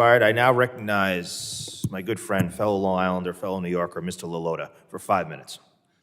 Expired. I now recognize my good friend, fellow Long Islander, fellow New Yorker, Mr. LaLota, for 5 minutes.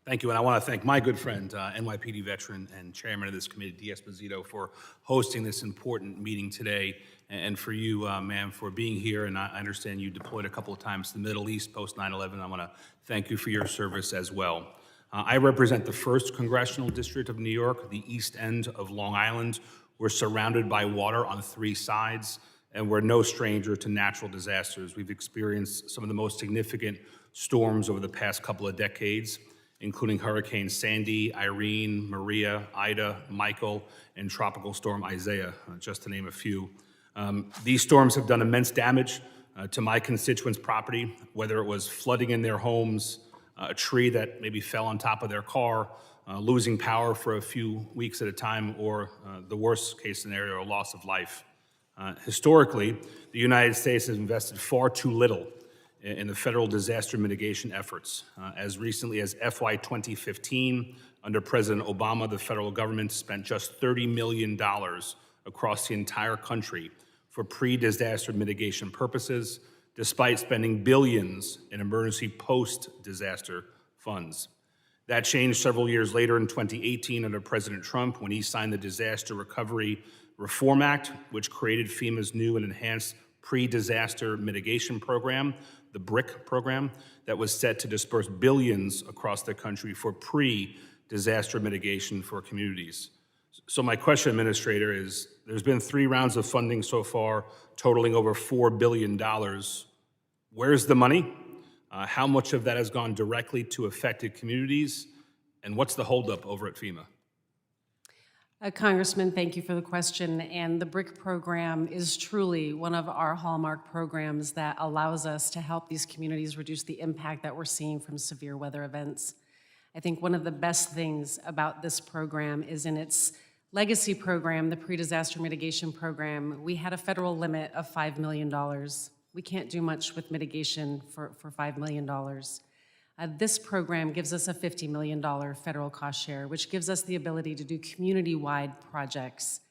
Thank you, and I want to thank my good friend, NYPD veteran and chairman of this committee, D'Esposito, for hosting this important meeting today, and for you, ma'am, for being here. And I understand you deployed a couple of times to the Middle East post 9/11. I want to thank you for your service as well. I represent the 1st Congressional District of New York, the east end of Long Island. We're surrounded by water on 3 sides, and we're no stranger to natural disasters. We've experienced some of the most significant storms over the past couple of decades, including Hurricane Sandy, Irene, Maria, Ida, Michael, and Tropical Storm Isaiah, just to name a few. These storms have done immense damage to my constituents' property, whether it was flooding in their homes, a tree that maybe fell on top of their car, losing power for a few weeks at a time, or the worst case scenario, a loss of life. Historically, the United States has invested far too little in the federal disaster mitigation efforts. As recently as FY 2015, under President Obama, the federal government spent just $30 million across the entire country for pre-disaster mitigation purposes, despite spending billions in emergency post-disaster funds. That changed several years later in 2018 under President Trump when he signed the Disaster Recovery Reform Act, which created FEMA's new and enhanced pre-disaster mitigation program, the BRIC program, that was set to disperse billions across the country for pre-disaster mitigation for communities. So my question, Administrator, is there's been 3 rounds of funding so far, totaling over $4 billion. Where's the money? How much of that has gone directly to affected communities? And what's the holdup over at FEMA? Congressman, thank you for the question. And the BRIC program is truly one of our hallmark programs that allows us to help these communities reduce the impact that we're seeing from severe weather events. I think one of the best things about this program is in its legacy program, the pre-disaster mitigation program, we had a federal limit of $5 million. We can't do much with mitigation for $5 million. This program gives us a $50 million federal cost share, which gives us the ability to do community-wide projects.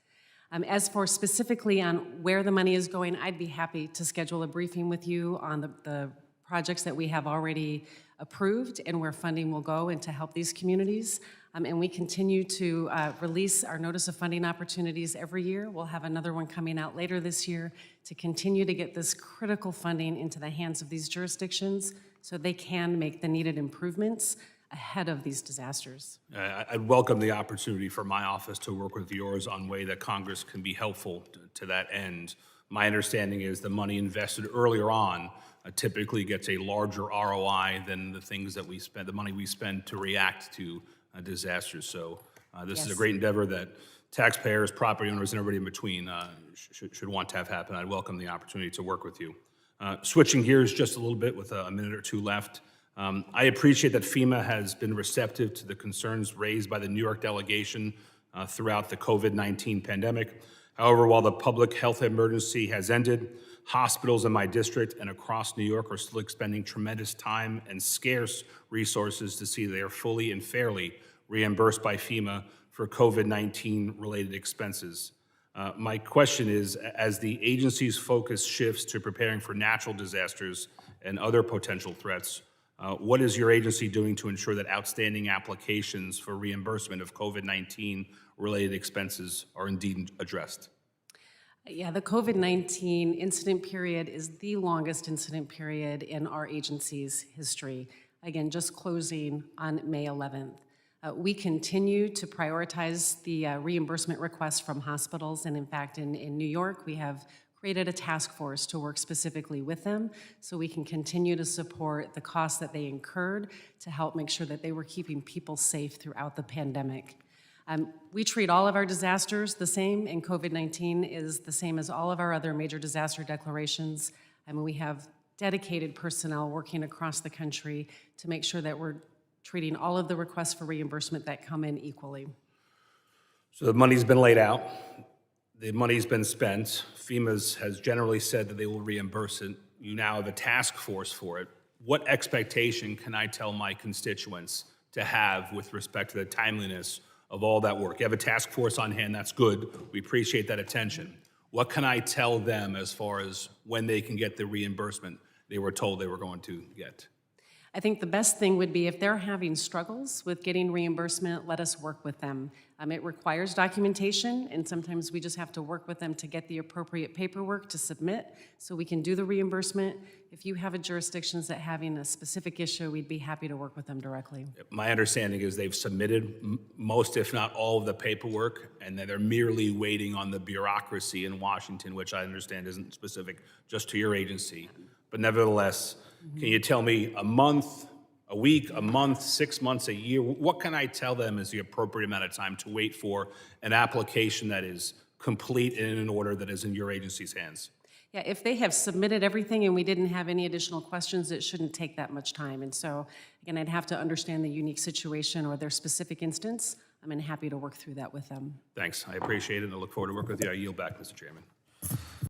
As for specifically on where the money is going, I'd be happy to schedule a briefing with you on the projects that we have already approved and where funding will go and to help these communities. And we continue to release our notice of funding opportunities every year. We'll have another one coming out later this year to continue to get this critical funding into the hands of these jurisdictions so they can make the needed improvements ahead of these disasters. I'd welcome the opportunity for my office to work with yours on way that Congress can be helpful to that end. My understanding is the money invested earlier on typically gets a larger ROI than the things that we spend, the money we spend to react to disasters. So this is a great endeavor that taxpayers, property owners, and everybody in between should want to have happen. I'd welcome the opportunity to work with you. Switching gears just a little bit with a minute or two left, I appreciate that FEMA has been receptive to the concerns raised by the New York delegation throughout the COVID-19 pandemic. However, while the public health emergency has ended, hospitals in my district and across New York are still expending tremendous time and scarce resources to see they are fully and fairly reimbursed by FEMA for COVID-19 related expenses. My question is, as the agency's focus shifts to preparing for natural disasters and other potential threats, what is your agency doing to ensure that outstanding applications for reimbursement of COVID-19 related expenses are indeed addressed? Yeah, the COVID-19 incident period is the longest incident period in our agency's history. Again, just closing on May 11th. We continue to prioritize the reimbursement requests from hospitals, and in fact, in New York, we have created a task force to work specifically with them so we can continue to support the costs that they incurred to help make sure that they were keeping people safe throughout the pandemic. We treat all of our disasters the same, and COVID-19 is the same as all of our other major disaster declarations. We have dedicated personnel working across the country to make sure that we're treating all of the requests for reimbursement that come in equally. So the money's been laid out, the money's been spent. FEMA has generally said that they will reimburse it. You now have a task force for it. What expectation can I tell my constituents to have with respect to the timeliness of all that work? You have a task force on hand, that's good. We appreciate that attention. What can I tell them as far as when they can get the reimbursement they were told they were going to get? I think the best thing would be if they're having struggles with getting reimbursement, let us work with them. It requires documentation, and sometimes we just have to work with them to get the appropriate paperwork to submit so we can do the reimbursement. If you have a jurisdictions that having a specific issue, we'd be happy to work with them directly. My understanding is they've submitted most, if not all, of the paperwork, and that they're merely waiting on the bureaucracy in Washington, which I understand isn't specific just to your agency. But nevertheless, can you tell me a month, a week, a month, 6 months, a year? What can I tell them is the appropriate amount of time to wait for an application that is complete and in an order that is in your agency's hands? Yeah, if they have submitted everything and we didn't have any additional questions, it shouldn't take that much time. And so, again, I'd have to understand the unique situation or their specific instance. I'm happy to work through that with them. Thanks. I appreciate it, and I look forward to working with you. I yield back, Mr. Chairman.